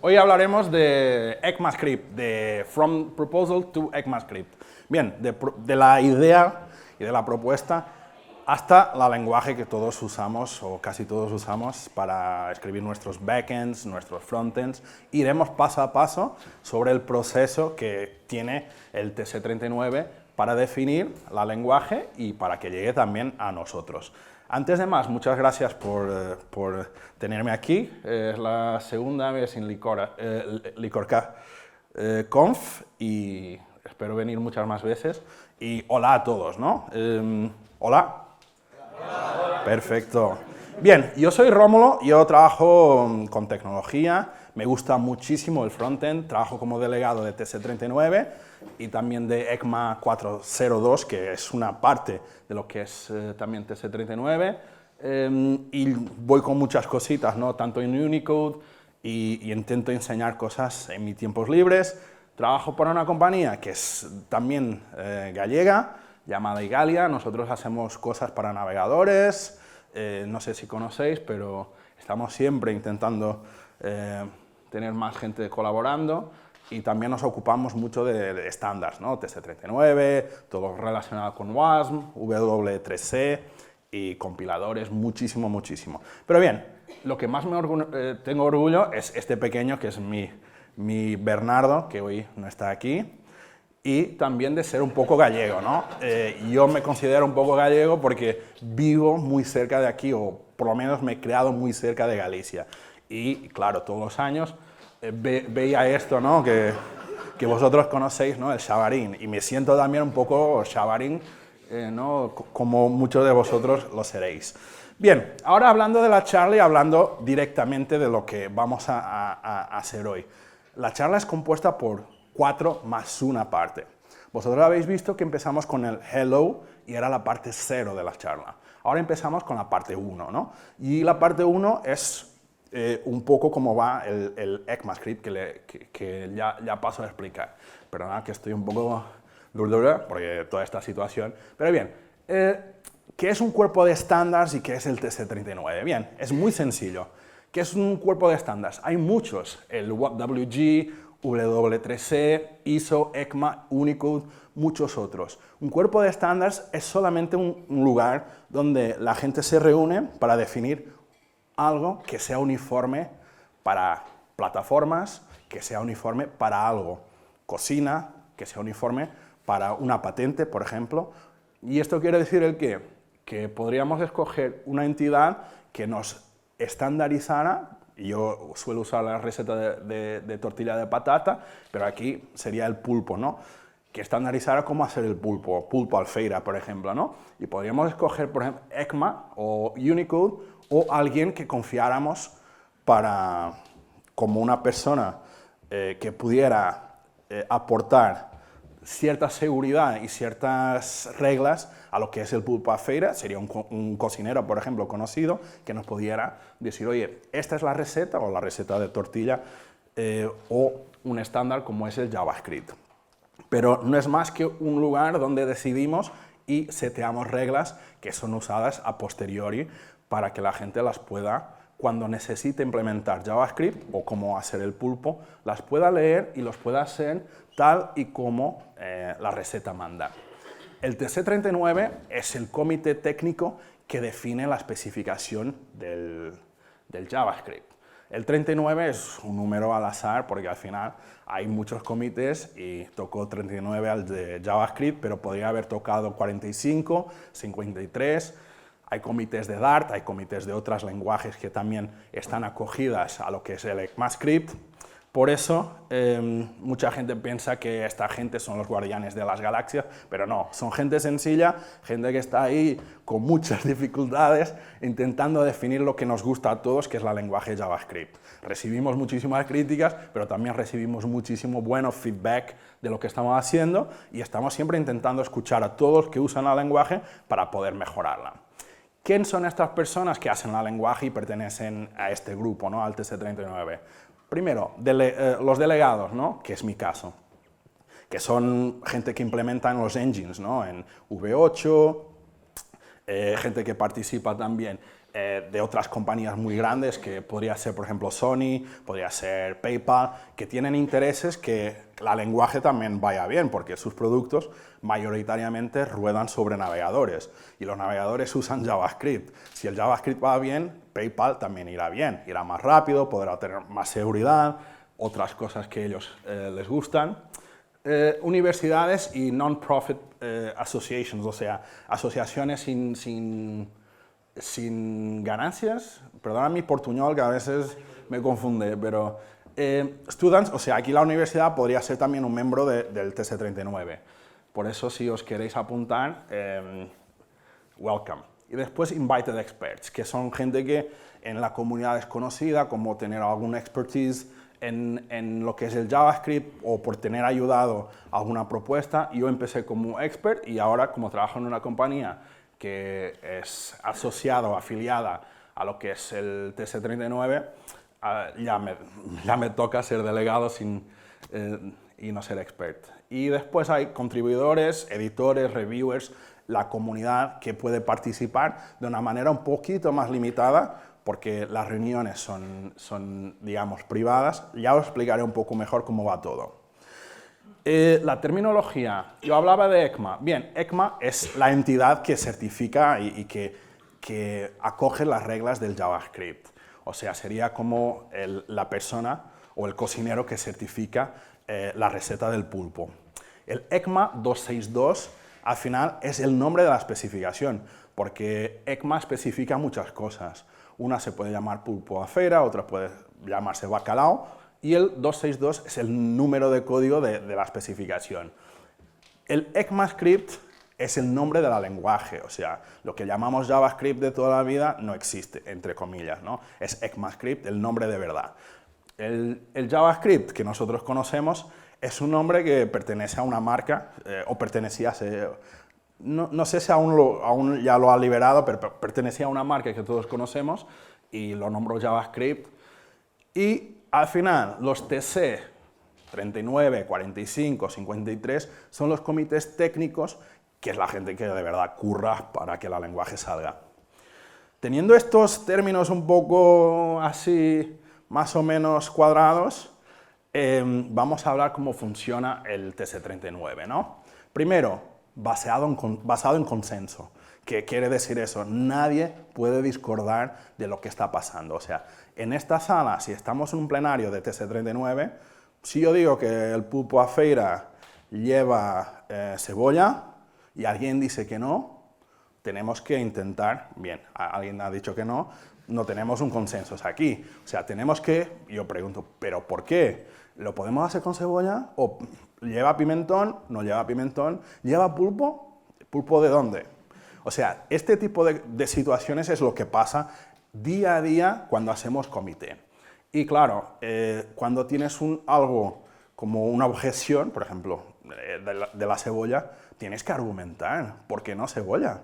Hoy hablaremos de ECMAScript, de From Proposal to ECMAScript. Bien, de la idea y de la propuesta hasta el lenguaje que todos usamos, o casi todos usamos, para escribir nuestros backends, nuestros frontends. Iremos paso a paso sobre el proceso que tiene el TC39 para definir el lenguaje y para que llegue también a nosotros. Antes de más, muchas gracias por tenerme aquí. Es la segunda vez en LicorCA Conf y espero venir muchas más veces. Y hola a todos, ¿no? ¿Hola? Hola. Perfecto. Bien, yo soy Rómulo, yo trabajo con tecnología, me gusta muchísimo el frontend, trabajo como delegado de TC39 y también de ECMA 402, que es una parte de lo que es también TC39, y voy con muchas cositas, ¿no? Tanto en Unicode y intento enseñar cosas en mis tiempos libres. Trabajo para una compañía que es también gallega, llamada Igalia. Nosotros hacemos cosas para navegadores, no sé si conocéis, pero estamos siempre intentando tener más gente colaborando y también nos ocupamos mucho de estándares, ¿no? TC39, todo relacionado con WASM, W3C y compiladores, muchísimo, muchísimo. Pero bien, lo que más tengo orgullo es este pequeño, que es mi Bernardo, que hoy no está aquí, y también de ser un poco gallego, ¿no? Yo me considero un poco gallego porque vivo muy cerca de aquí, o por lo menos me he creado muy cerca de Galicia. Y claro, todos los años veía esto, ¿no? Que vosotros conocéis, ¿no? El xabarín, y me siento también un poco xabarín, ¿no? Como muchos de vosotros lo seréis. Bien, ahora hablando de la charla y hablando directamente de lo que vamos a hacer hoy. La charla es compuesta por 4 más una parte. Vosotros habéis visto que empezamos con el hello y era la parte 0 de la charla. Ahora empezamos con la parte 1, ¿no? Y la parte 1 es un poco cómo va el ECMAScript que ya paso a explicar. Perdona que estoy un poco dura porque toda esta situación. Pero bien, ¿qué es un cuerpo de estándares y qué es el TC39? Bien, es muy sencillo. ¿Qué es un cuerpo de estándares? Hay muchos, el WebWG, W3C, ISO, ECMA, Unicode, muchos otros. Un cuerpo de estándares es solamente un lugar donde la gente se reúne para definir algo que sea uniforme para plataformas, que sea uniforme para algo. Cocina, que sea uniforme para una patente, por ejemplo. Y esto quiere decir el qué, que podríamos escoger una entidad que nos estandarizara. Yo suelo usar la receta de tortilla de patata, pero aquí sería el pulpo, ¿no? Que estandarizara cómo hacer el pulpo, pulpo alfeira, por ejemplo, ¿no? Y podríamos escoger, por ejemplo, ECMA o Unicode o alguien que confiáramos como una persona que pudiera aportar cierta seguridad y ciertas reglas a lo que es el pulpo alfeira. Sería un cocinero, por ejemplo, conocido, que nos pudiera decir, oye, esta es la receta, o la receta de tortilla, o un estándar como es el JavaScript. Pero no es más que un lugar donde decidimos y seteamos reglas que son usadas a posteriori para que la gente las pueda, cuando necesite implementar JavaScript o cómo hacer el pulpo, las pueda leer y los pueda hacer tal y como la receta manda. El TC39 es el comité técnico que define la especificación del JavaScript. El 39 es un número al azar porque al final hay muchos comités y tocó 39 al de JavaScript, pero podría haber tocado 45, 53... Hay comités de Dart, hay comités de otros lenguajes que también están acogidas a lo que es el ECMAScript. Por eso, mucha gente piensa que esta gente son los guardianes de las galaxias, pero no, son gente sencilla, gente que está ahí con muchas dificultades, intentando definir lo que nos gusta a todos, que es el lenguaje JavaScript. Recibimos muchísimas críticas, pero también recibimos muchísimo bueno feedback de lo que estamos haciendo y estamos siempre intentando escuchar a todos que usan el lenguaje para poder mejorarla. ¿Quién son estas personas que hacen el lenguaje y pertenecen a este grupo, ¿no? Al TC39? Primero, los delegados, ¿no? Que es mi caso, que son gente que implementa en los engines, ¿no? En V8, gente que participa también de otras compañías muy grandes, que podría ser, por ejemplo, Sony, podría ser PayPal, que tienen intereses que el lenguaje también vaya bien, porque sus productos mayoritariamente ruedan sobre navegadores, y los navegadores usan JavaScript. Si el JavaScript va bien, PayPal también irá bien, irá más rápido, podrá tener más seguridad, otras cosas que a ellos les gustan. Universidades y non-profit associations, o sea, asociaciones sin ganancias, perdona mi portuñol que a veces me confunde, pero students, o sea, aquí la universidad podría ser también un miembro del TC39. Por eso, si os queréis apuntar, welcome. Y después invited experts, que son gente que en la comunidad es conocida, como tener alguna expertise en lo que es el JavaScript o por tener ayudado a alguna propuesta. Yo empecé como expert y ahora, como trabajo en una compañía que es asociada o afiliada a lo que es el TC39, ya me toca ser delegado y no ser expert. Y después hay contribuidores, editores, reviewers, la comunidad que puede participar de una manera un poquito más limitada, porque las reuniones son, digamos, privadas. Ya os explicaré un poco mejor cómo va todo. La terminología, yo hablaba de ECMA. Bien, ECMA es la entidad que certifica y que acoge las reglas del JavaScript. O sea, sería como la persona o el cocinero que certifica la receta del pulpo. El ECMA 262 al final es el nombre de la especificación, porque ECMA especifica muchas cosas. Una se puede llamar pulpo a feira, otra puede llamarse bacalao, y el 262 es el número de código de la especificación. El ECMAScript es el nombre del lenguaje, o sea, lo que llamamos JavaScript de toda la vida no existe, entre comillas, ¿no? Es ECMAScript, el nombre de verdad. El JavaScript que nosotros conocemos es un nombre que pertenece a una marca, o pertenecía a... No sé si aún ya lo ha liberado, pero pertenecía a una marca que todos conocemos y lo nombró JavaScript. Y al final, los TC 39, 45, 53 son los comités técnicos, que es la gente que de verdad curra para que el lenguaje salga. Teniendo estos términos un poco así, más o menos cuadrados, vamos a hablar cómo funciona el TC39, ¿no? Primero, basado en consenso. ¿Qué quiere decir eso? Nadie puede discordar de lo que está pasando. O sea, en esta sala, si estamos en un plenario de TC39, si yo digo que el pulpo a feira lleva cebolla y alguien dice que no, tenemos que intentar, bien, alguien ha dicho que no tenemos un consenso aquí. O sea, tenemos que, yo pregunto, ¿pero por qué? ¿Lo podemos hacer con cebolla? ¿O lleva pimentón? ¿No lleva pimentón? ¿Lleva pulpo? ¿Pulpo de dónde? O sea, este tipo de situaciones es lo que pasa día a día cuando hacemos comité. Y claro, cuando tienes algo como una objeción, por ejemplo, de la cebolla, tienes que argumentar, ¿por qué no cebolla?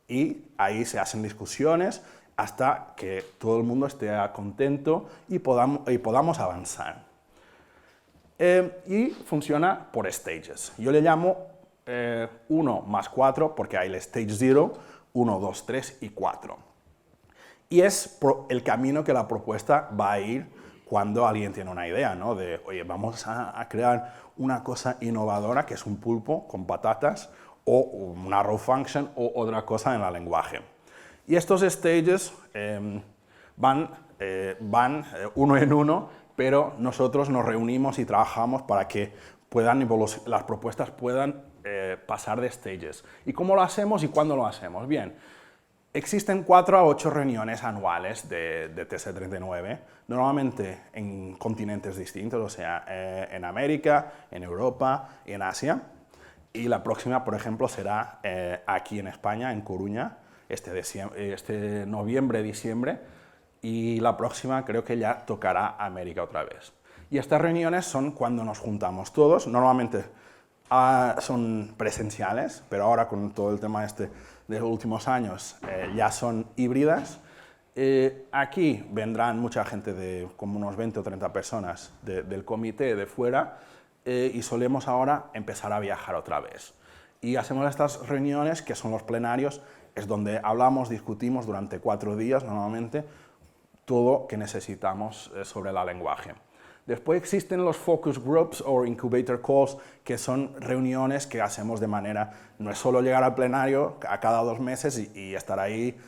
Y ahí se hacen discusiones hasta que todo el mundo esté contento y podamos avanzar. Y funciona por stages. Yo le llamo 1 más 4 porque hay el stage 0, 1, 2, 3 y 4. Y es el camino que la propuesta va a ir cuando alguien tiene una idea, ¿no? De, oye, vamos a crear una cosa innovadora que es un pulpo con patatas o una raw function o otra cosa en el lenguaje. Y estos stages van uno en uno, pero nosotros nos reunimos y trabajamos para que las propuestas puedan pasar de stages. ¿Y cómo lo hacemos y cuándo lo hacemos? Bien, existen 4 a 8 reuniones anuales de TC39, normalmente en continentes distintos, o sea, en América, en Europa y en Asia. Y la próxima, por ejemplo, será aquí en España, en Coruña, este noviembre, diciembre, y la próxima creo que ya tocará América otra vez. Y estas reuniones son cuando nos juntamos todos, normalmente son presenciales, pero ahora con todo el tema de los últimos años ya son híbridas. Aquí vendrán mucha gente, como unos 20 o 30 personas del comité de fuera, y solemos ahora empezar a viajar otra vez. Y hacemos estas reuniones, que son los plenarios, es donde hablamos, discutimos durante 4 días normalmente todo que necesitamos sobre el lenguaje. Después existen los focus groups o incubator calls, que son reuniones que hacemos de manera, no es solo llegar al plenario a cada 2 meses y estar ahí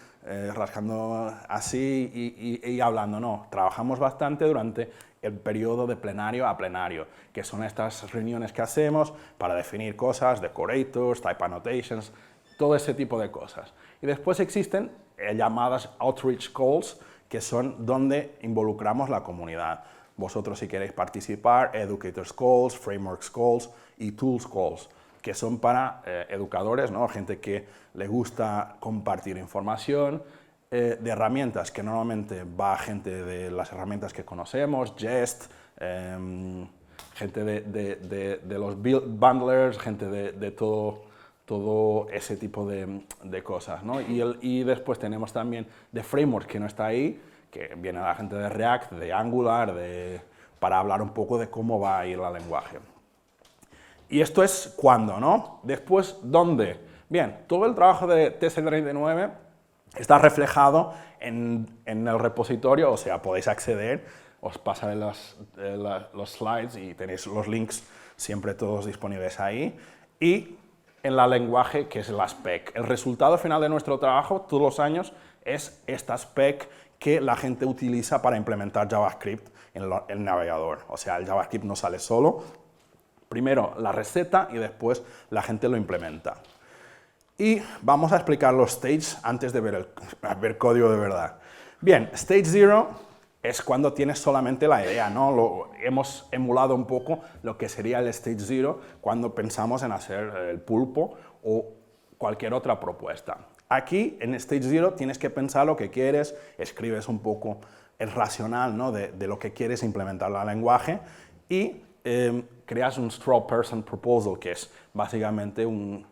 rascando así y hablando, no, trabajamos bastante durante el periodo de plenario a plenario, que son estas reuniones que hacemos para definir cosas, decorators, type annotations, todo ese tipo de cosas. Y después existen llamadas outreach calls, que son donde involucramos la comunidad. Vosotros si queréis participar, educators calls, frameworks calls y tools calls, que son para educadores, ¿no? Gente que le gusta compartir información, de herramientas, que normalmente va gente de las herramientas que conocemos, Jest, gente de los bundlers, gente de todo ese tipo de cosas, ¿no? Y después tenemos también de framework, que no está ahí, que viene la gente de React, de Angular, para hablar un poco de cómo va a ir el lenguaje. Y esto es cuándo, ¿no? Después, ¿dónde? Bien, todo el trabajo de TC39 está reflejado en el repositorio, o sea, podéis acceder, os pasaré los slides y tenéis los links siempre todos disponibles ahí. Y en la lenguaje, que es la spec. El resultado final de nuestro trabajo, todos los años, es esta spec que la gente utiliza para implementar JavaScript en el navegador. O sea, el JavaScript no sale solo. Primero la receta y después la gente lo implementa. Y vamos a explicar los stages antes de ver código de verdad. Bien, stage 0 es cuando tienes solamente la idea, ¿no? Hemos emulado un poco lo que sería el stage 0 cuando pensamos en hacer el pulpo o cualquier otra propuesta. Aquí, en stage 0, tienes que pensar lo que quieres, escribes un poco el racional, ¿no? de lo que quieres implementar en el lenguaje y creas un straw person proposal, que es básicamente un...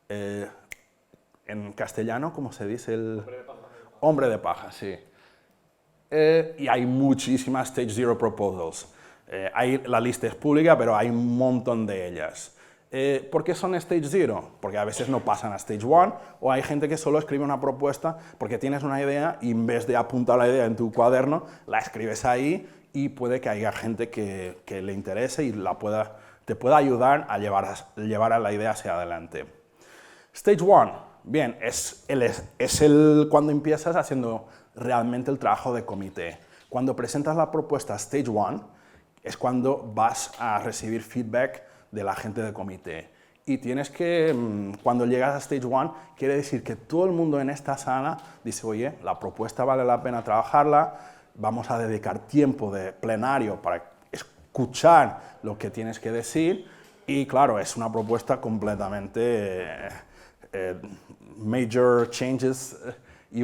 en castellano, ¿cómo se dice? Hombre de paja, sí. Y hay muchísimas Stage 0 proposals. La lista es pública, pero hay un montón de ellas. ¿Por qué son Stage 0? Porque a veces no pasan a Stage 1, o hay gente que solo escribe una propuesta porque tienes una idea y en vez de apuntar la idea en tu cuaderno, la escribes ahí y puede que haya gente que le interese y te pueda ayudar a llevar a la idea hacia adelante. Stage 1, bien, es cuando empiezas haciendo realmente el trabajo de comité. Cuando presentas la propuesta Stage 1, es cuando vas a recibir feedback de la gente de comité. Y tienes que, cuando llegas a Stage 1, quiere decir que todo el mundo en esta sala dice, oye, la propuesta vale la pena trabajarla, vamos a dedicar tiempo de plenario para escuchar lo que tienes que decir, y claro, es una propuesta completamente major changes, y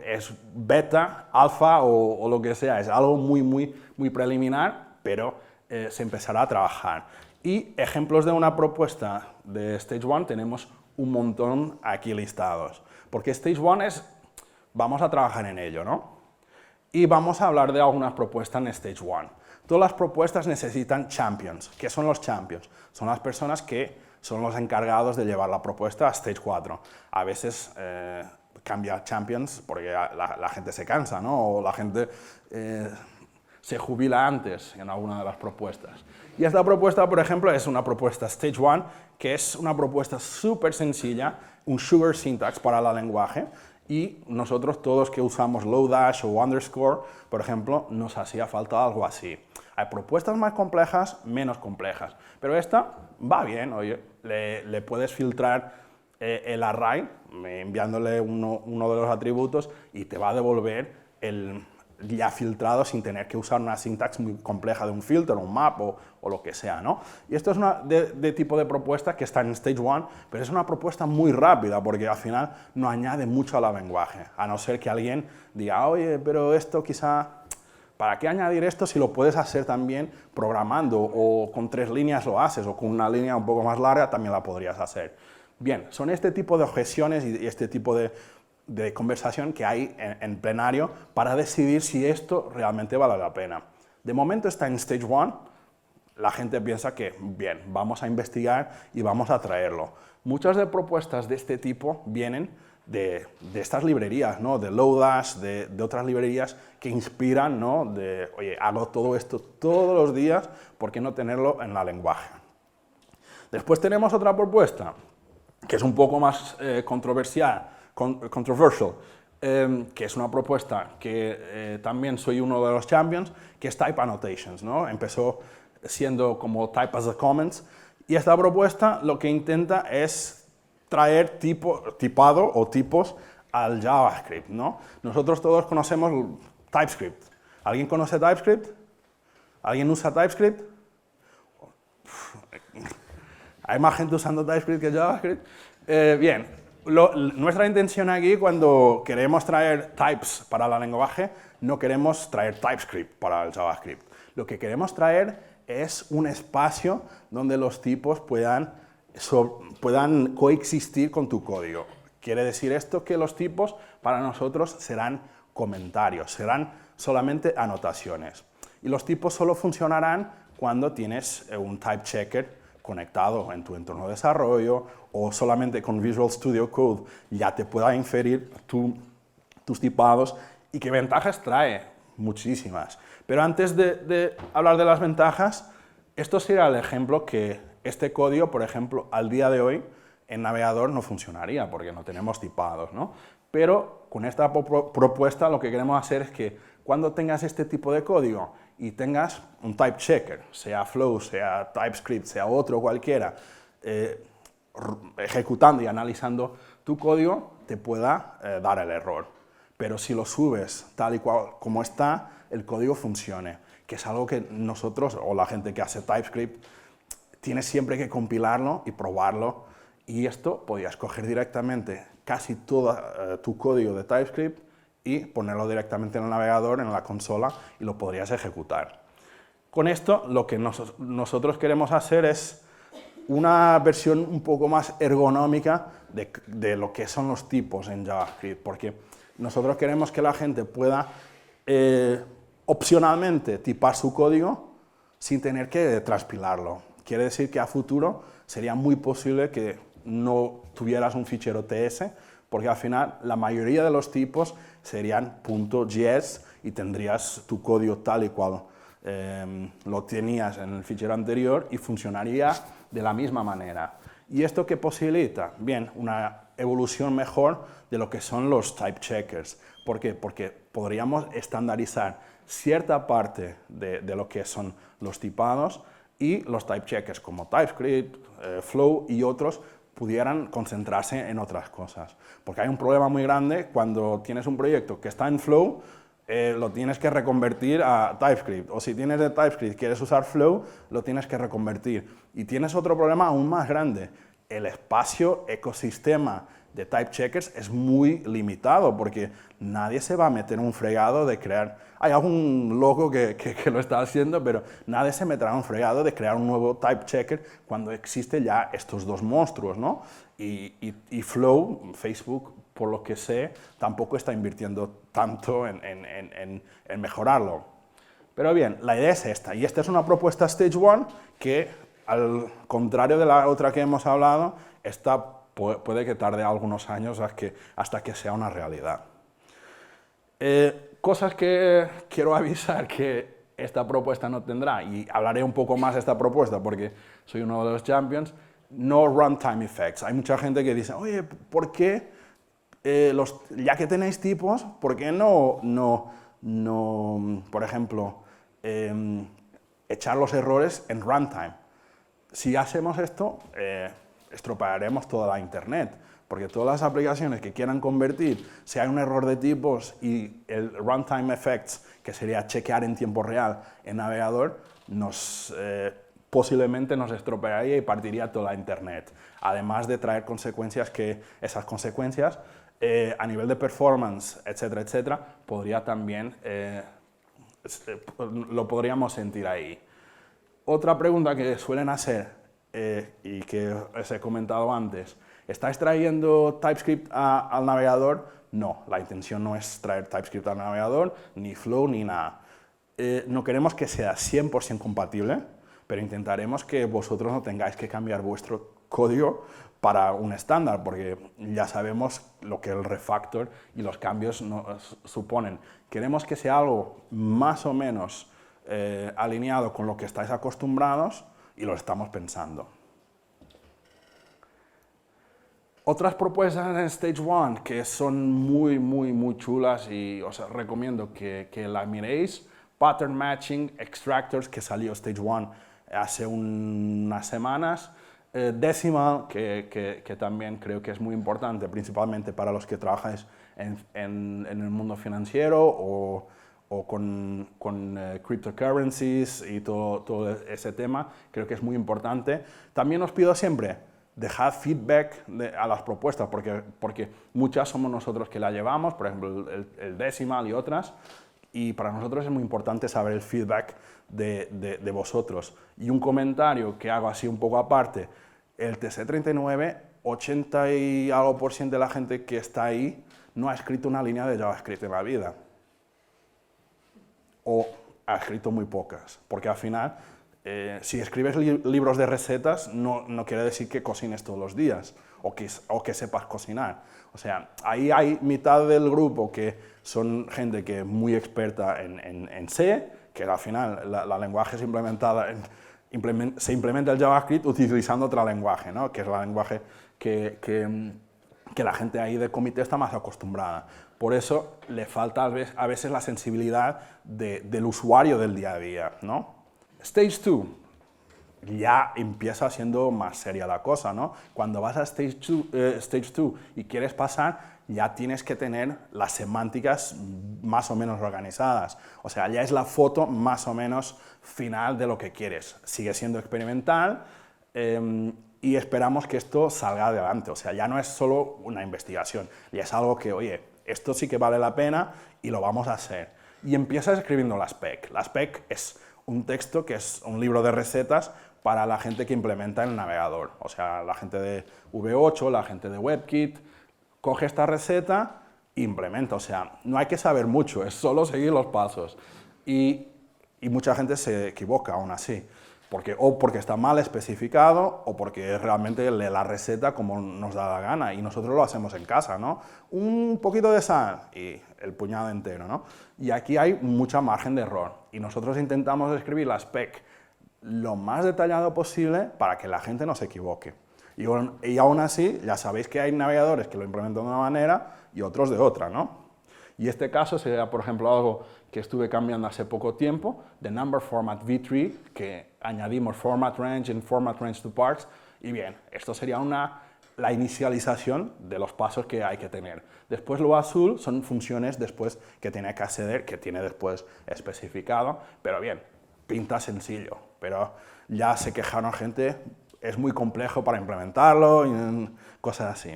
es beta, alfa o lo que sea, es algo muy preliminar, pero se empezará a trabajar. Y ejemplos de una propuesta de Stage 1 tenemos un montón aquí listados, porque Stage 1 vamos a trabajar en ello, ¿no? Y vamos a hablar de algunas propuestas en Stage 1. Todas las propuestas necesitan champions. ¿Qué son los champions? Son las personas que son los encargados de llevar la propuesta a Stage 4. A veces cambia champions porque la gente se cansa, ¿no? O la gente se jubila antes en alguna de las propuestas. Y esta propuesta, por ejemplo, es una propuesta Stage 1, que es una propuesta súper sencilla, un sugar syntax para el lenguaje, y nosotros todos que usamos Lodash o underscore, por ejemplo, nos hacía falta algo así. Hay propuestas más complejas, menos complejas, pero esta va bien, oye, le puedes filtrar el array enviándole uno de los atributos y te va a devolver el ya filtrado sin tener que usar una sintaxis muy compleja de un filter, un map o lo que sea, ¿no? Y esto es de tipo de propuesta que está en Stage 1, pero es una propuesta muy rápida porque al final no añade mucho al lenguaje, a no ser que alguien diga, oye, pero esto quizá, ¿para qué añadir esto si lo puedes hacer también programando o con 3 líneas lo haces o con una línea un poco más larga también la podrías hacer? Bien, son este tipo de objeciones y este tipo de conversación que hay en plenario para decidir si esto realmente vale la pena. De momento está en Stage 1, la gente piensa que, bien, vamos a investigar y vamos a traerlo. Muchas de propuestas de este tipo vienen de estas librerías, ¿no? De Lodash, de otras librerías que inspiran, ¿no? De, oye, hago todo esto todos los días, ¿por qué no tenerlo en la lenguaje? Después tenemos otra propuesta, que es un poco más controversial, que es una propuesta que también soy uno de los champions, que es Type Annotations, ¿no? Empezó siendo como Type as a Comments, y esta propuesta lo que intenta es traer tipado o tipos al JavaScript, ¿no? Nosotros todos conocemos TypeScript. ¿Alguien conoce TypeScript? ¿Alguien usa TypeScript? ¿Hay más gente usando TypeScript que JavaScript? Bien, nuestra intención aquí cuando queremos traer types para el lenguaje, no queremos traer TypeScript para el JavaScript. Lo que queremos traer es un espacio donde los tipos puedan coexistir con tu código. Quiere decir esto que los tipos para nosotros serán comentarios, serán solamente anotaciones. Y los tipos solo funcionarán cuando tienes un type checker conectado en tu entorno de desarrollo o solamente con Visual Studio Code ya te pueda inferir tus tipados. ¿Y qué ventajas trae? Muchísimas. Pero antes de hablar de las ventajas, esto sería el ejemplo que este código, por ejemplo, al día de hoy, en navegador no funcionaría porque no tenemos tipados, ¿no? Pero con esta propuesta lo que queremos hacer es que cuando tengas este tipo de código y tengas un type checker, sea Flow, sea TypeScript, sea otro cualquiera, ejecutando y analizando tu código, te pueda dar el error. Pero si lo subes tal y cual como está, el código funcione, que es algo que nosotros, o la gente que hace TypeScript, tienes siempre que compilarlo y probarlo, y esto podías coger directamente casi todo tu código de TypeScript y ponerlo directamente en el navegador, en la consola, y lo podrías ejecutar. Con esto, lo que nosotros queremos hacer es una versión un poco más ergonómica de lo que son los tipos en JavaScript, porque nosotros queremos que la gente pueda opcionalmente tipar su código sin tener que transpilarlo. Quiere decir que a futuro sería muy posible que no tuvieras un fichero TS, porque al final la mayoría de los tipos serían .js y tendrías tu código tal y cual lo tenías en el fichero anterior y funcionaría de la misma manera. ¿Y esto qué posibilita? Bien, una evolución mejor de lo que son los type checkers. ¿Por qué? Porque podríamos estandarizar cierta parte de lo que son los tipados y los type checkers como TypeScript, Flow y otros pudieran concentrarse en otras cosas. Porque hay un problema muy grande cuando tienes un proyecto que está en Flow, lo tienes que reconvertir a TypeScript. O si tienes de TypeScript y quieres usar Flow, lo tienes que reconvertir. Y tienes otro problema aún más grande. El espacio ecosistema de type checkers es muy limitado porque nadie se va a meter en un fregado de crear. Hay algún loco que lo está haciendo, pero nadie se meterá en un fregado de crear un nuevo type checker cuando existen ya estos dos monstruos, ¿no? Y Flow, Facebook, por lo que sé, tampoco está invirtiendo tanto en mejorarlo. Pero bien, la idea es esta, y esta es una propuesta Stage 1 que, al contrario de la otra que hemos hablado, esta puede que tarde algunos años hasta que sea una realidad. Cosas que quiero avisar que esta propuesta no tendrá, y hablaré un poco más de esta propuesta porque soy uno de los champions, no runtime effects. Hay mucha gente que dice, oye, ¿por qué, ya que tenéis tipos, por qué no por ejemplo, echar los errores en runtime? Si hacemos esto, estropearemos toda la internet, porque todas las aplicaciones que quieran convertir, si hay un error de tipos y el runtime effects, que sería chequear en tiempo real en navegador, posiblemente nos estropearía y partiría toda la internet. Además de traer consecuencias que esas consecuencias, a nivel de performance, etcétera, etcétera, podría también, lo podríamos sentir ahí. Otra pregunta que suelen hacer, y que os he comentado antes, ¿estáis trayendo TypeScript al navegador? No, la intención no es traer TypeScript al navegador, ni Flow, ni nada. No queremos que sea 100% compatible, pero intentaremos que vosotros no tengáis que cambiar vuestro código para un estándar, porque ya sabemos lo que el refactor y los cambios nos suponen. Queremos que sea algo más o menos alineado con lo que estáis acostumbrados y lo estamos pensando. Otras propuestas en Stage 1 que son muy chulas y os recomiendo que la miréis. Pattern Matching Extractors, que salió Stage 1 hace unas semanas. Decimal, que también creo que es muy importante, principalmente para los que trabajáis en el mundo financiero o con cryptocurrencies y todo ese tema. Creo que es muy importante. También os pido siempre, dejad feedback a las propuestas, porque muchas somos nosotros que la llevamos, por ejemplo el Decimal y otras, y para nosotros es muy importante saber el feedback de vosotros. Y un comentario que hago así un poco aparte, el TC39, 80 y algo % de la gente que está ahí no ha escrito una línea de JavaScript en la vida. O ha escrito muy pocas, porque al final, si escribes libros de recetas, no quiere decir que cocines todos los días, o que sepas cocinar. O sea, ahí hay mitad del grupo que son gente que es muy experta en C, que al final la lenguaje es se implementa el JavaScript utilizando otro lenguaje, ¿no? Que es el lenguaje que la gente ahí de comité está más acostumbrada. Por eso le falta a veces la sensibilidad del usuario del día a día, ¿no? Stage 2. Ya empieza siendo más seria la cosa, ¿no? Cuando vas a Stage 2 y quieres pasar, ya tienes que tener las semánticas más o menos organizadas. O sea, ya es la foto más o menos final de lo que quieres. Sigue siendo experimental y esperamos que esto salga adelante. O sea, ya no es solo una investigación, ya es algo que, oye, esto sí que vale la pena y lo vamos a hacer. Y empiezas escribiendo la spec. La spec es un texto que es un libro de recetas para la gente que implementa en el navegador. O sea, la gente de V8, la gente de WebKit, coge esta receta e implementa. O sea, no hay que saber mucho, es solo seguir los pasos. Y mucha gente se equivoca aún así, porque está mal especificado o porque realmente lee la receta como nos da la gana. Y nosotros lo hacemos en casa, ¿no? Un poquito de sal y el puñado entero, ¿no? Y aquí hay mucha margen de error. Y nosotros intentamos escribir la spec lo más detallado posible para que la gente no se equivoque. Y aún así, ya sabéis que hay navegadores que lo implementan de una manera y otros de otra, ¿no? Y este caso sería, por ejemplo, algo que estuve cambiando hace poco tiempo, de Number Format V3, que añadimos Format Range en Format Range to Parts, y bien, esto sería la inicialización de los pasos que hay que tener. Después lo azul son funciones después que tiene que acceder, que tiene después especificado, pero bien, pinta sencillo, pero ya se quejaron gente, es muy complejo para implementarlo y cosas así.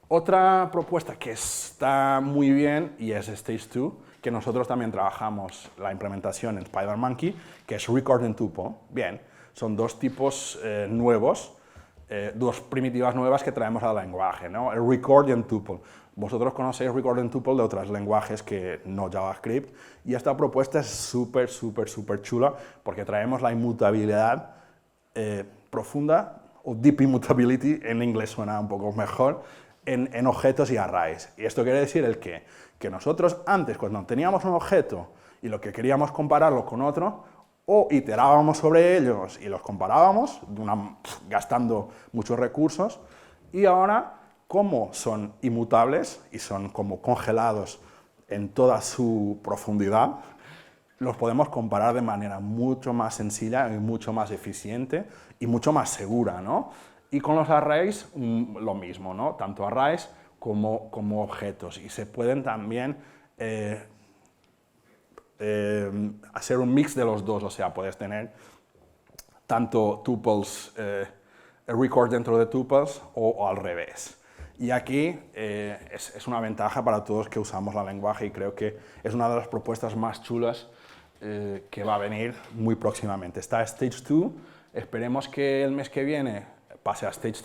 Otra propuesta que está muy bien y es Stage 2, que nosotros también trabajamos la implementación en SpiderMonkey, que es Record and Tuple. Bien, son dos tipos nuevos, dos primitivas nuevas que traemos al lenguaje, ¿no? El Record and Tuple. Vosotros conocéis Record and Tuple de otros lenguajes que no JavaScript, y esta propuesta es súper chula porque traemos la inmutabilidad profunda, o Deep Immutability, en inglés suena un poco mejor, en objetos y arrays. Y esto quiere decir que nosotros antes, cuando teníamos un objeto y lo que queríamos compararlo con otro, o iterábamos sobre ellos y los comparábamos, gastando muchos recursos, y ahora, como son inmutables y son como congelados en toda su profundidad, los podemos comparar de manera mucho más sencilla y mucho más eficiente y mucho más segura, ¿no? Y con los arrays lo mismo, ¿no? Tanto arrays como objetos. Y se pueden también hacer un mix de los dos, o sea, puedes tener tanto tuples, record dentro de tuples o al revés. Y aquí es una ventaja para todos que usamos el lenguaje y creo que es una de las propuestas más chulas que va a venir muy próximamente. Está Stage 2, esperemos que el mes que viene pase a Stage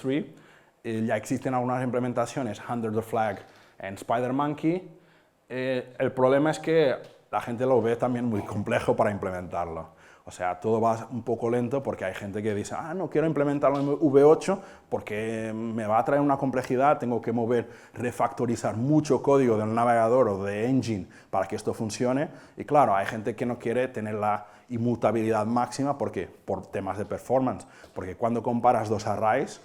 3. Ya existen algunas implementaciones under the flag en SpiderMonkey. El problema es que la gente lo ve también muy complejo para implementarlo. O sea, todo va un poco lento porque hay gente que dice, ah, no quiero implementarlo en V8 porque me va a traer una complejidad, tengo que refactorizar mucho código del navegador o de engine para que esto funcione. Y claro, hay gente que no quiere tener la inmutabilidad máxima porque por temas de performance, porque cuando comparas dos arrays,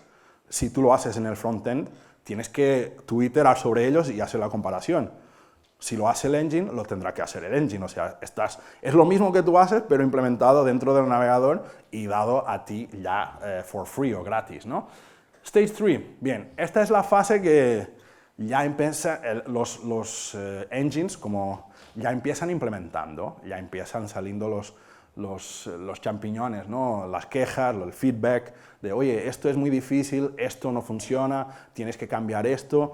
si tú lo haces en el frontend, tienes que tú iterar sobre ellos y hacer la comparación. Si lo hace el engine, lo tendrá que hacer el engine. O sea, es lo mismo que tú haces, pero implementado dentro del navegador y dado a ti ya for free o gratis, ¿no? Stage 3, bien, esta es la fase que ya empieza, los engines como ya empiezan implementando, ya empiezan saliendo los champiñones, ¿no? Las quejas, el feedback de, oye, esto es muy difícil, esto no funciona, tienes que cambiar esto,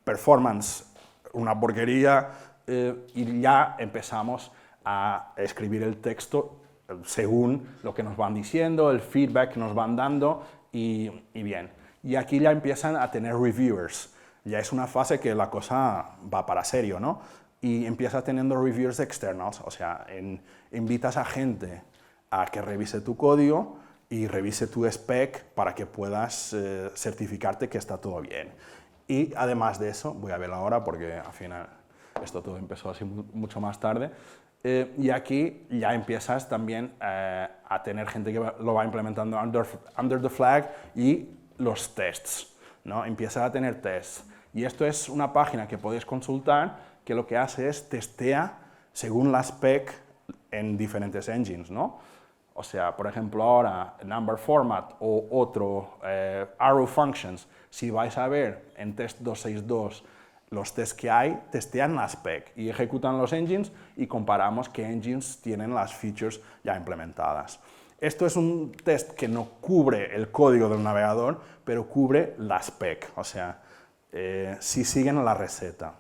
performance, una porquería, y ya empezamos a escribir el texto según lo que nos van diciendo, el feedback que nos van dando, y bien. Y aquí ya empiezan a tener reviewers, ya es una fase que la cosa va para serio, ¿no? Y empiezas teniendo reviewers externos, o sea, invitas a gente a que revise tu código y revise tu spec para que puedas certificarte que está todo bien. Y además de eso, voy a verlo ahora porque al final esto todo empezó así mucho más tarde, y aquí ya empiezas también a tener gente que lo va implementando under the flag y los tests, ¿no? Empiezas a tener tests. Y esto es una página que podéis consultar que lo que hace es testea según la spec en diferentes engines, ¿no? O sea, por ejemplo, ahora Number Format o otro Arrow Functions, si vais a ver en test 262 los tests que hay, testean la spec y ejecutan los engines y comparamos qué engines tienen las features ya implementadas. Esto es un test que no cubre el código del navegador, pero cubre la spec, o sea, si siguen la receta.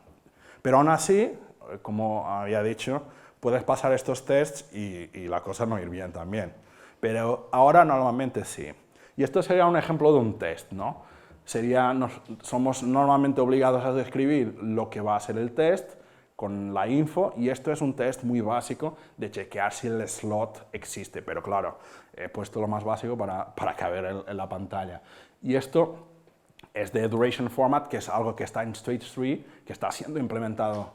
Pero aún así, como había dicho, puedes pasar estos tests y la cosa no ir bien también. Pero ahora normalmente sí. Y esto sería un ejemplo de un test, ¿no? Somos normalmente obligados a describir lo que va a ser el test con la info, y esto es un test muy básico de chequear si el slot existe. Pero claro, he puesto lo más básico para caber en la pantalla. Y esto es de Duration Format, que es algo que está en Stage 3, que está siendo implementado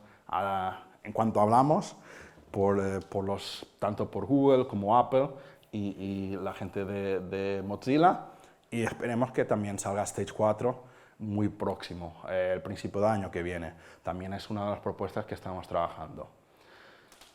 en cuanto hablamos, tanto por Google como Apple y la gente de Mozilla, y esperemos que también salga Stage 4 muy próximo, el principio de año que viene. También es una de las propuestas que estamos trabajando.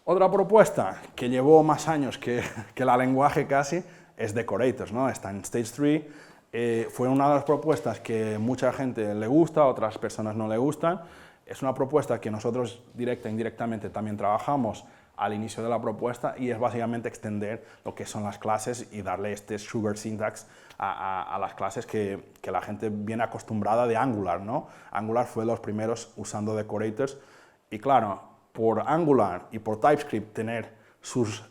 Otra propuesta que llevó más años que la lenguaje casi es Decorators, ¿no? Está en Stage 3, fue una de las propuestas que mucha gente le gusta, a otras personas no le gustan. Es una propuesta que nosotros directa e indirectamente también trabajamos al inicio de la propuesta, y es básicamente extender lo que son las clases y darle este sugar syntax a las clases que la gente viene acostumbrada de Angular, ¿no? Angular fue los primeros usando Decorators, y claro, por Angular y por TypeScript tener sus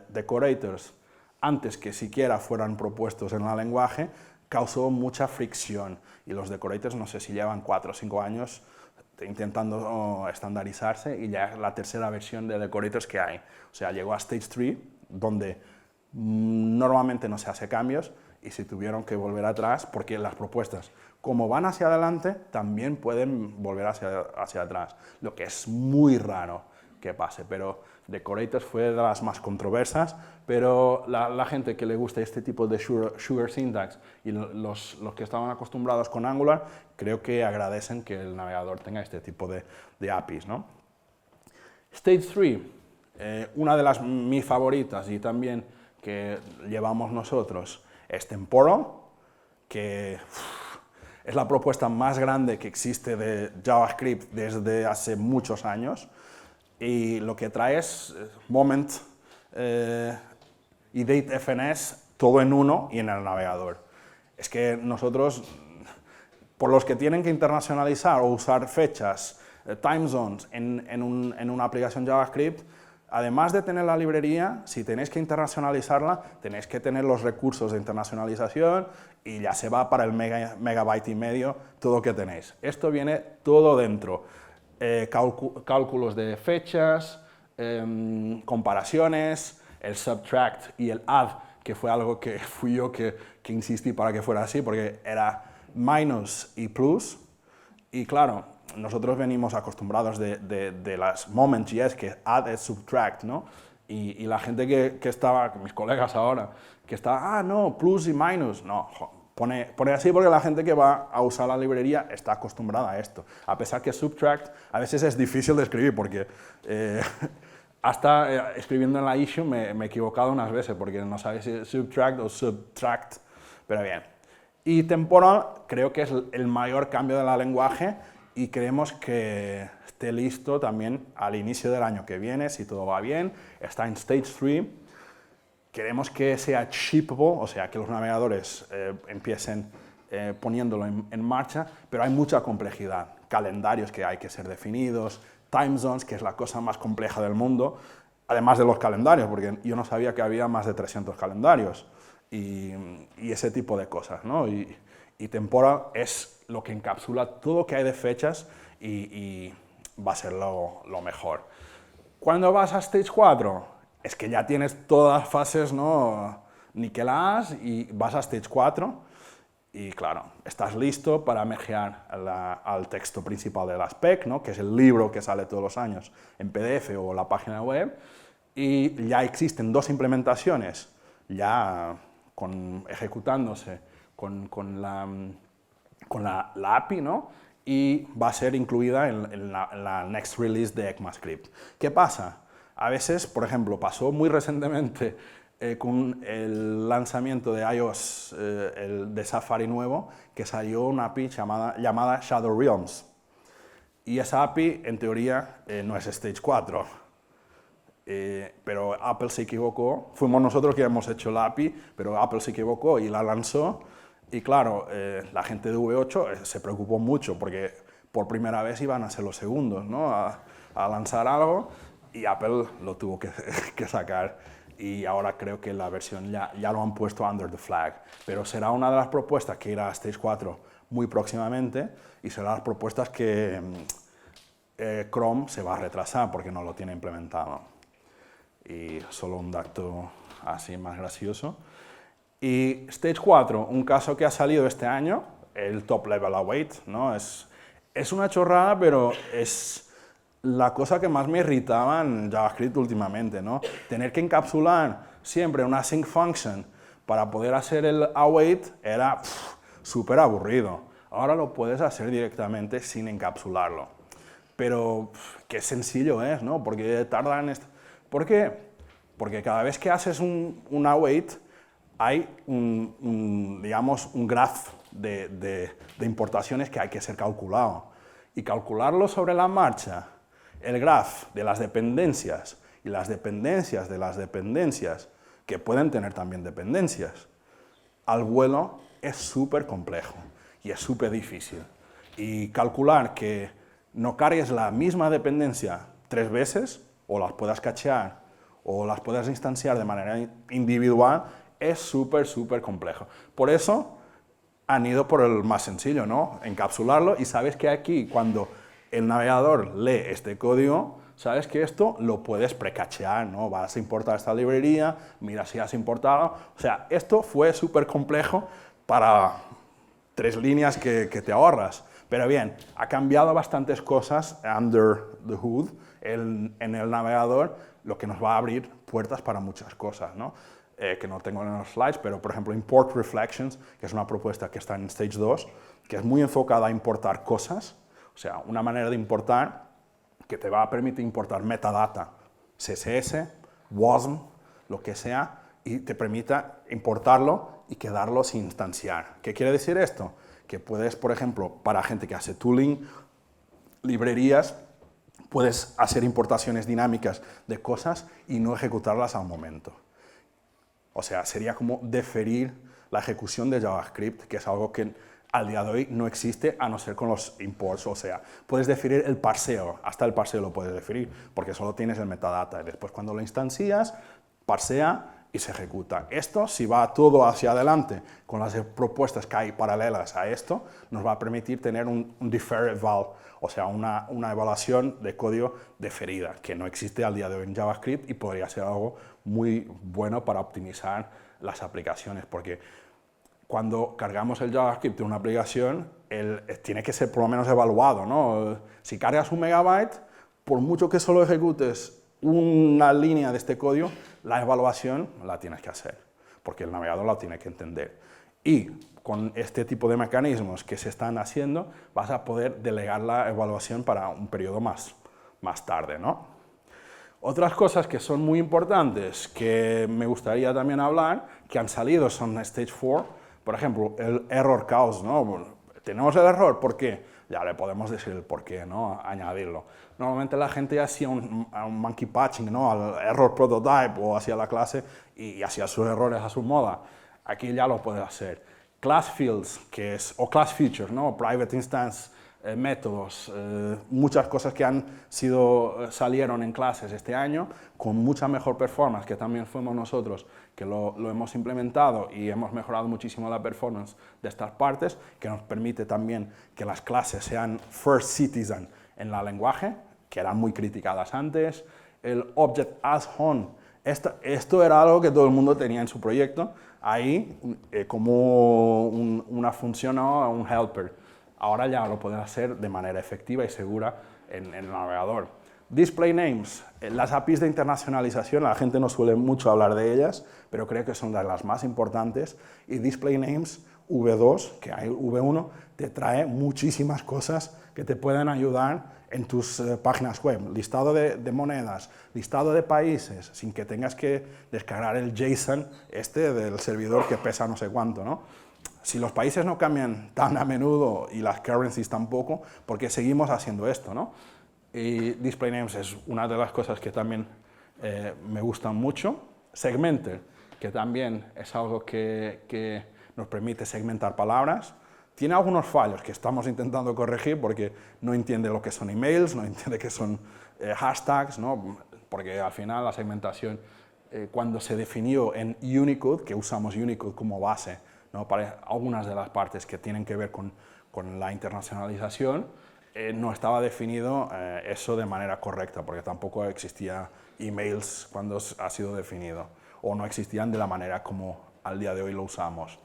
Decorators antes que siquiera fueran propuestos en el lenguaje, causó mucha fricción, y los Decorators no sé si llevan 4 o 5 años intentando estandarizarse, y ya es la tercera versión de Decorators que hay. O sea, llegó a Stage 3, donde normalmente no se hace cambios, y se tuvieron que volver atrás, porque las propuestas, como van hacia adelante, también pueden volver hacia atrás, lo que es muy raro que pase, pero Decorators fue de las más controversas, pero la gente que le gusta este tipo de sugar syntax y los que estaban acostumbrados con Angular, creo que agradecen que el navegador tenga este tipo de APIs, ¿no? Stage 3, una de mis favoritas y también que llevamos nosotros es Temporal, que es la propuesta más grande que existe de JavaScript desde hace muchos años. Y lo que trae es Moment y DateFNS todo en uno y en el navegador. Es que nosotros, por los que tienen que internacionalizar o usar fechas, time zones en una aplicación JavaScript, además de tener la librería, si tenéis que internacionalizarla, tenéis que tener los recursos de internacionalización, y ya se va para el megabyte y medio todo lo que tenéis. Esto viene todo dentro. Cálculos de fechas, comparaciones, el subtract y el add, que fue algo que fui yo que insistí para que fuera así, porque era minus y plus, y claro, nosotros venimos acostumbrados de las Moment.js, que add es subtract, ¿no? Y la gente que estaba, mis colegas ahora, que estaba, no, plus y minus, no, pone así porque la gente que va a usar la librería está acostumbrada a esto. A pesar que subtract a veces es difícil de escribir porque hasta escribiendo en la issue me he equivocado unas veces porque no sabes si es subtract o subtract, pero bien. Y temporal creo que es el mayor cambio del lenguaje y creemos que esté listo también al inicio del año que viene, si todo va bien, está en Stage 3. Queremos que sea shippable, o sea, que los navegadores empiecen poniéndolo en marcha, pero hay mucha complejidad. Calendarios que hay que ser definidos, time zones, que es la cosa más compleja del mundo, además de los calendarios, porque yo no sabía que había más de 300 calendarios y ese tipo de cosas, ¿no? Y temporal es lo que encapsula todo lo que hay de fechas y va a ser lo mejor. Cuando vas a Stage 4, es que ya tienes todas las fases, ¿no?, niqueladas y vas a Stage 4 y claro, estás listo para mergear al texto principal de la spec, ¿no?, que es el libro que sale todos los años en PDF o la página web, y ya existen dos implementaciones ya ejecutándose con la API, ¿no?, y va a ser incluida en la next release de ECMAScript. ¿Qué pasa? A veces, por ejemplo, pasó muy recientemente con el lanzamiento de iOS, de Safari nuevo, que salió una API llamada Shadow Realms. Y esa API, en teoría, no es Stage 4. Pero Apple se equivocó. Fuimos nosotros que hemos hecho la API, pero Apple se equivocó y la lanzó. Y claro, la gente de V8 se preocupó mucho porque por primera vez iban a ser los segundos, ¿no?, a lanzar algo. Y Apple lo tuvo que sacar y ahora creo que la versión ya lo han puesto under the flag. Pero será una de las propuestas que irá a Stage 4 muy próximamente y será las propuestas que Chrome se va a retrasar porque no lo tiene implementado. Y solo un dato así más gracioso. Y Stage 4, un caso que ha salido este año, el Top Level Await, ¿no? Es una chorrada, pero es la cosa que más me irritaba en JavaScript últimamente, ¿no? Tener que encapsular siempre una sync function para poder hacer el await era súper aburrido. Ahora lo puedes hacer directamente sin encapsularlo. Pero qué sencillo es, ¿no? Porque tarda en ¿Por qué? Porque cada vez que haces un await hay digamos, un graph de importaciones que hay que ser calculado. Y calcularlo sobre la marcha, el graph de las dependencias y las dependencias de las dependencias, que pueden tener también dependencias, al vuelo es súper complejo y es súper difícil. Y calcular que no cargues la misma dependencia 3 veces, o las puedas cachear, o las puedas instanciar de manera individual, es súper, súper complejo. Por eso han ido por el más sencillo, ¿no? Encapsularlo, y sabes que aquí, cuando el navegador lee este código, sabes que esto lo puedes precachear, ¿no? Vas a importar esta librería, mira si has importado. O sea, esto fue súper complejo para 3 líneas que te ahorras. Pero bien, ha cambiado bastantes cosas under the hood en el navegador, lo que nos va a abrir puertas para muchas cosas, ¿no? Que no tengo en los slides, pero por ejemplo Import Reflections, que es una propuesta que está en Stage 2, que es muy enfocada a importar cosas. O sea, una manera de importar que te va a permitir importar metadata, CSS, WASM, lo que sea, y te permita importarlo y quedarlo sin instanciar. ¿Qué quiere decir esto? Que puedes, por ejemplo, para gente que hace tooling, librerías, puedes hacer importaciones dinámicas de cosas y no ejecutarlas al momento. O sea, sería como deferir la ejecución de JavaScript, que es algo que al día de hoy no existe, a no ser con los imports. O sea, puedes definir el parseo, hasta el parseo lo puedes definir, porque solo tienes el metadata. Y después, cuando lo instancias, parsea y se ejecuta. Esto, si va todo hacia adelante con las propuestas que hay paralelas a esto, nos va a permitir tener un deferred eval, o sea, una evaluación de código deferida, que no existe al día de hoy en JavaScript y podría ser algo muy bueno para optimizar las aplicaciones, porque cuando cargamos el JavaScript de una aplicación, tiene que ser por lo menos evaluado, ¿no? Si cargas 1 megabyte, por mucho que solo ejecutes una línea de este código, la evaluación la tienes que hacer, porque el navegador la tiene que entender. Y con este tipo de mecanismos que se están haciendo, vas a poder delegar la evaluación para un periodo más tarde, ¿no? Otras cosas que son muy importantes, que me gustaría también hablar, que han salido, son Stage 4, por ejemplo, el error cause, ¿no? Tenemos el error, ¿por qué? Ya le podemos decir el por qué, ¿no? Añadirlo. Normalmente la gente hacía un monkey patching, ¿no? Al error prototype o hacía la clase y hacía sus errores a su moda. Aquí ya lo puedes hacer. Class fields, o class features, ¿no? Private instance, métodos, muchas cosas que salieron en clases este año con mucha mejor performance, que también fuimos nosotros que lo hemos implementado y hemos mejorado muchísimo la performance de estas partes, que nos permite también que las clases sean first citizen en el lenguaje, que eran muy criticadas antes. El Object as On, esto era algo que todo el mundo tenía en su proyecto, ahí como una función, ¿no? Un helper. Ahora ya lo puedes hacer de manera efectiva y segura en el navegador. Display names, las APIs de internacionalización, la gente no suele mucho hablar de ellas, pero creo que son de las más importantes. Y display names V2, que hay V1, te trae muchísimas cosas que te pueden ayudar en tus páginas web. Listado de monedas, listado de países, sin que tengas que descargar el JSON del servidor que pesa no sé cuánto, ¿no? Si los países no cambian tan a menudo y las currencies tampoco, ¿por qué seguimos haciendo esto, no? Y display names es una de las cosas que también me gustan mucho. Segmenter, que también es algo que nos permite segmentar palabras. Tiene algunos fallos que estamos intentando corregir porque no entiende lo que son emails, no entiende qué son hashtags, ¿no? Porque al final la segmentación, cuando se definió en Unicode, que usamos Unicode como base, ¿no? Para algunas de las partes que tienen que ver con la internacionalización, no estaba definido eso de manera correcta, porque tampoco existía emails cuando ha sido definido, o no existían de la manera como al día de hoy lo usamos.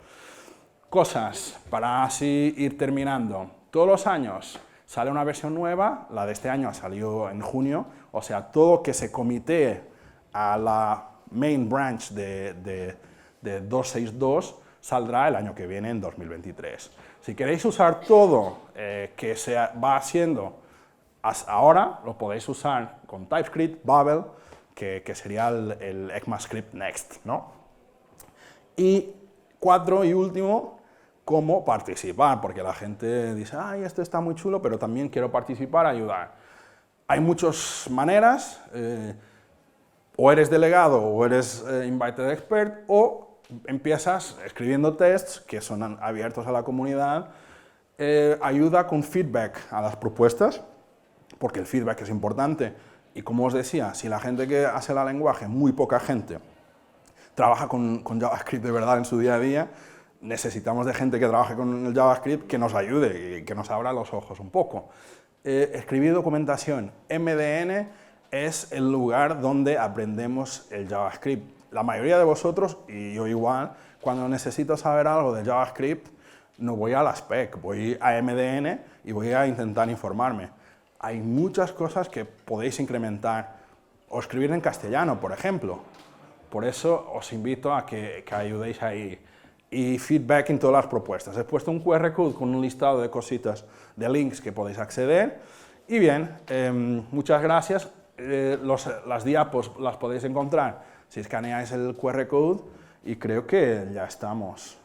Cosas, para así ir terminando. Todos los años sale una versión nueva, la de este año ha salido en junio, o sea, todo que se comitee a la main branch de 2.6.2 saldrá el año que viene, en 2023. Si queréis usar todo que se va haciendo hasta ahora, lo podéis usar con TypeScript, Babel, que sería el ECMAScript Next, ¿no? Y 4 y último, cómo participar, porque la gente dice, ay, esto está muy chulo, pero también quiero participar, ayudar. Hay muchas maneras, o eres delegado, o eres invited expert, o empiezas escribiendo tests que son abiertos a la comunidad, ayuda con feedback a las propuestas, porque el feedback es importante, y como os decía, si la gente que hace el lenguaje, muy poca gente, trabaja con JavaScript de verdad en su día a día, necesitamos de gente que trabaje con el JavaScript que nos ayude y que nos abra los ojos un poco. Escribir documentación. MDN es el lugar donde aprendemos el JavaScript. La mayoría de vosotros, y yo igual, cuando necesito saber algo de JavaScript, no voy a la spec, voy a MDN y voy a intentar informarme. Hay muchas cosas que podéis incrementar, o escribir en castellano, por ejemplo. Por eso os invito a que ayudéis ahí. Y feedback en todas las propuestas. He puesto un QR code con un listado de cositas, de links que podéis acceder. Y bien, muchas gracias. Las diapos las podéis encontrar si escaneáis el QR code y creo que ya estamos.